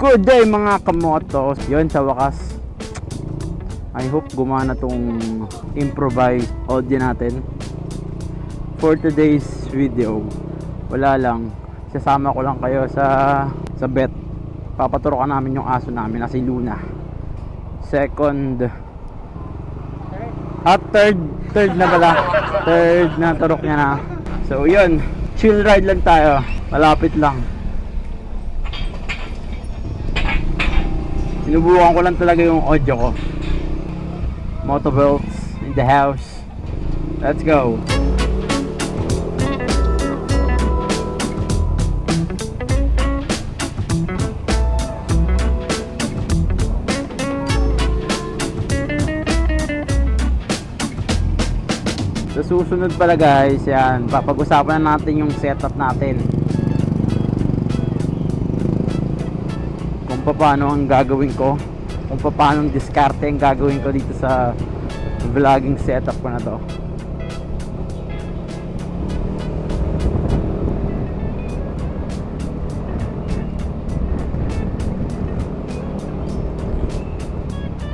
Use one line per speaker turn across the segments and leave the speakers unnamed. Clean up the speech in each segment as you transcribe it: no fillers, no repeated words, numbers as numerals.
Good day mga kamotos. Yun, sa wakas, I hope gumana tong improvised audio natin for today's video. Wala lang, sasama ko lang kayo sa bet. Papaturokan namin yung aso namin na si Luna. Second at third na pala. Third na turok niya na. So yun, chill ride lang tayo. Malapit lang. Sinubukan ko lang talaga yung audio ko. MotoBelts in the house. Let's go. Sa susunod pala guys, yan, papag-usapan na natin yung setup natin. Kung paano ang gagawin ko, kung paano ang diskarte ang gagawin ko dito sa vlogging setup ko na to.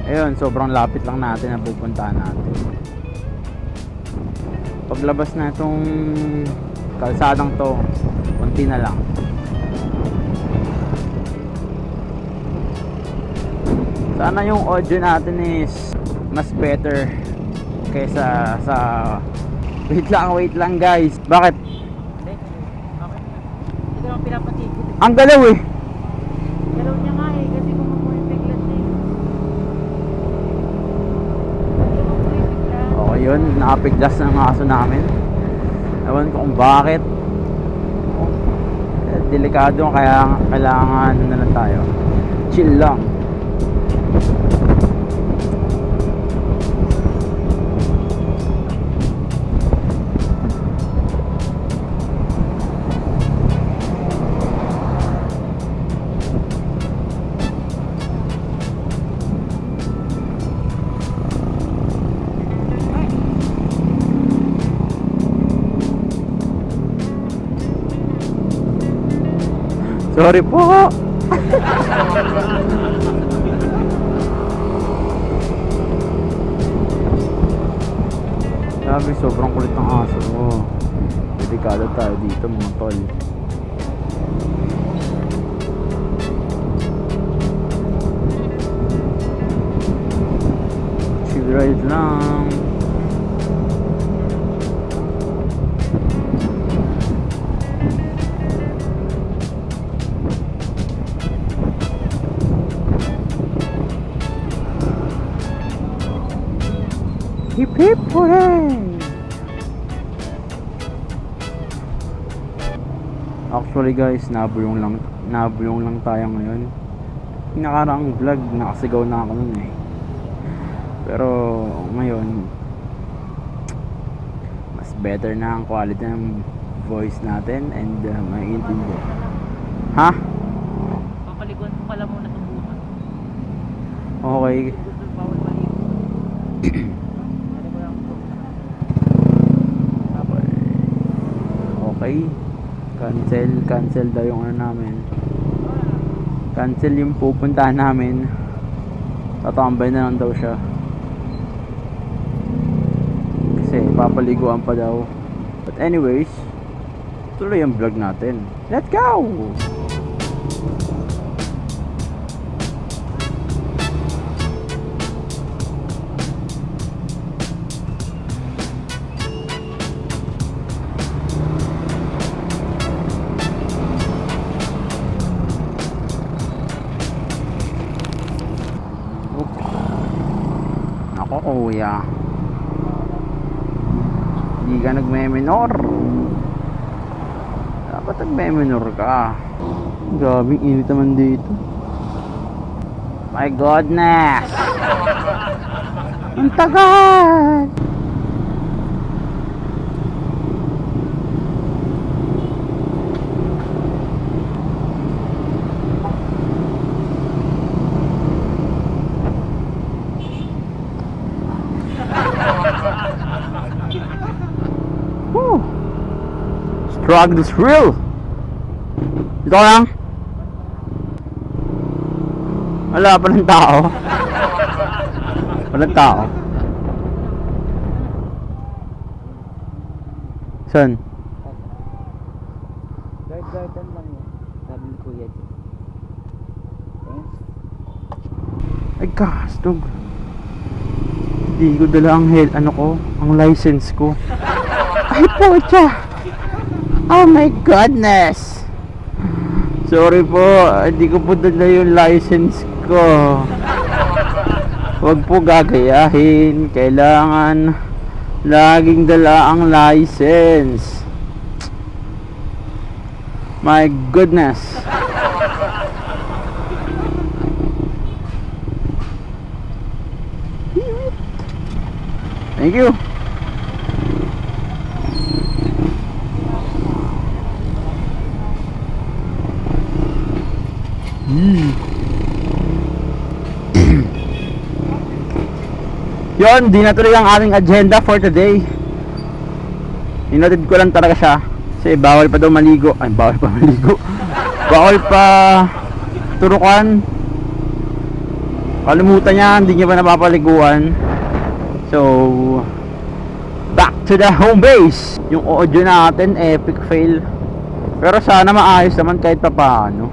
Ayun, sobrang lapit lang natin na pupuntahan natin. Paglabas na itong kalsadang to, konti na lang. Sana yung audio natin is mas better kaysa sa wait lang guys. Bakit?
Hindi naman pinapatigil.
Ang galaw eh.
Galaw niya nga eh, kasi kumapulipiglas eh.
Okay yun, nakapiglas ng aso namin. Ewan ko kung bakit. Delikado, kaya kailangan na lang tayo. Chill lang. Sorry po. Sabi, sobrang kulit ng aso mo. Delikado tayo dito mga tol. Chill ride lang. Hip hip hooray! Actually guys, nabulong lang tayo ngayon. Yung nakaraang vlog, nakasigaw na ako nun eh. Pero ngayon, mas better na ang quality ng voice natin and maiintindihan. Ha?
Papaliguan ko pala muna itong buka.
Okay.
Bawal maligo.
Okay. Cancel daw yung ano namin. Cancel yung pupuntahan namin. Tatambay na lang daw siya. Kasi papaliguan pa daw. But anyways, tuloy ang vlog natin. Let's go! Ako kuya, hindi ka nagme-minor. Dapat nagme-minor ka. Grabing init naman dito. My goodness, ang tagal. Struggle is real. Ito lang. Wala pa ng tao. Walang tao. Saan?
Guard-guardan lang yun. Sabi ni Kuya dyan. Thanks.
Ay, kastog. Hindi ko dala ang ang license ko. Ay, pocha. Oh my goodness. Sorry po, hindi ko po dala yung license ko. Huwag po gagayahin. Kailangan laging dala ang license. My goodness. Thank you. Yun, di natuloy ang aming agenda for today. Inotid ko lang talaga siya kasi bawal pa daw maligo. Ay, bawal pa maligo. Bawal pa turukan. Kalimutan niya, hindi niya pa napapaliguan. So, back to the home base. Yung audio natin, epic fail. Pero sana maayos naman kahit pa paano.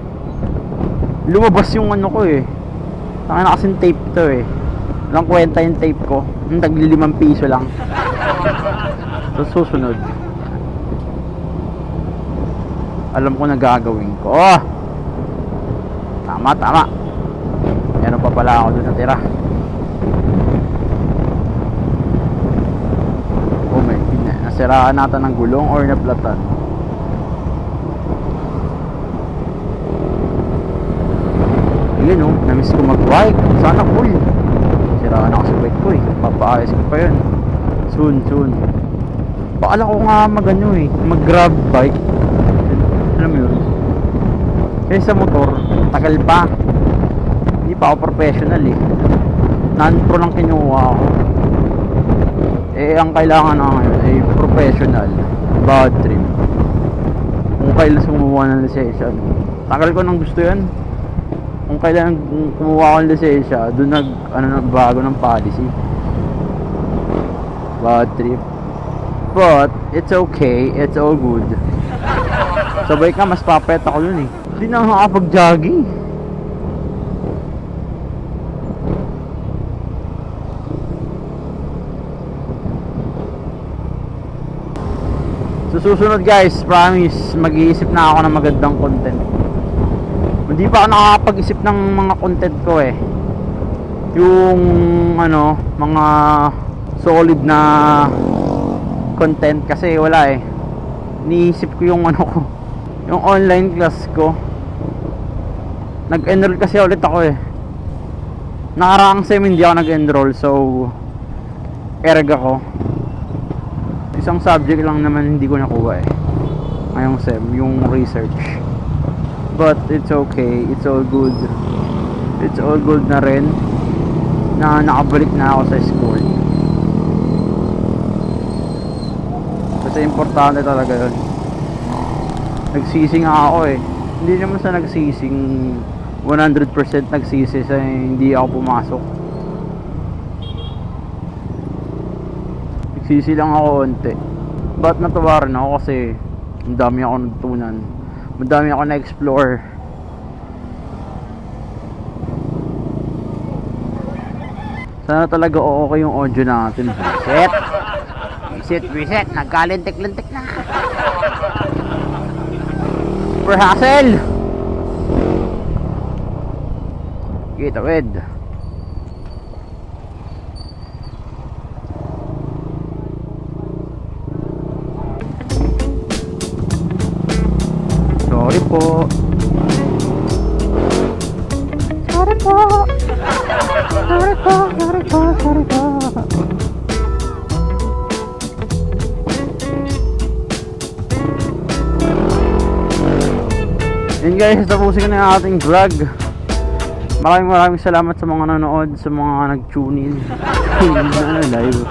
Lumabas yung ano ko eh. Saka na kasing tape to eh. Walang kwenta yung tape ko. Tagli 5 piso lang. So susunod, alam ko na gagawin ko. Oh! Tama. Meron pa pala ako doon natira. Oh my goodness. Nasiraan natin ng gulong or naplatan. Ayun oh, namiss ko mag-bike. Sana cool. Siraan ako sa bike ko eh. Papaayos ko pa yun. Soon. Paala ko nga mag-grab bike. Alam mo yun? Kasi sa motor, tagal pa. Hindi pa ako professional eh. Non-pro lang kinuha ako. Eh, ang kailangan na ngayon ay professional. Bad trip. Kung kailan sumuha ng lisensya. Tagal ko nang gusto yan. Kung kailan kumuha ko ng lisensya, doon bago ng policy. Bad trip. But, it's okay. It's all good. Sabay ka, mas papet ako dun eh. Hindi na ako nakapag-jogging. So, susunod guys, promise, mag-iisip na ako ng magandang content. Hindi pa ako nakakapag-isip ng mga content ko eh. Yung, mga solid na content kasi wala eh. Iniisip ko yung ko, yung online class ko. Nag-enroll kasi ulit ako eh. Nakaraang sem hindi ako nag-enroll, so erg ako. Isang subject lang naman hindi ko nakuha eh ngayong sem, yung research. But it's okay, it's all good. It's all good na rin na nakabalik na ako sa school. Kasi importante talaga yun. Nagsisi nga ako eh. Hindi naman sa nagsising 100% nagsisi sa hindi ako pumasok. Nagsisi lang ako onte. But natuwa rin ako kasi ang dami ako natutunan. Madami ako na-explore. Sana talaga okay yung audio natin. Reset. Nagkalintik-lintik na. Super hassle. Kita wed. Sorry po. Yun guys, tapusin ko na yung ating vlog. Maraming salamat sa mga nanood, sa mga nag-tune in. Live.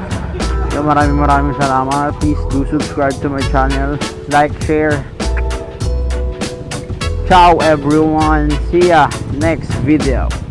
So maraming salamat. Please do subscribe to my channel. Like, share. Ciao everyone. See ya next video.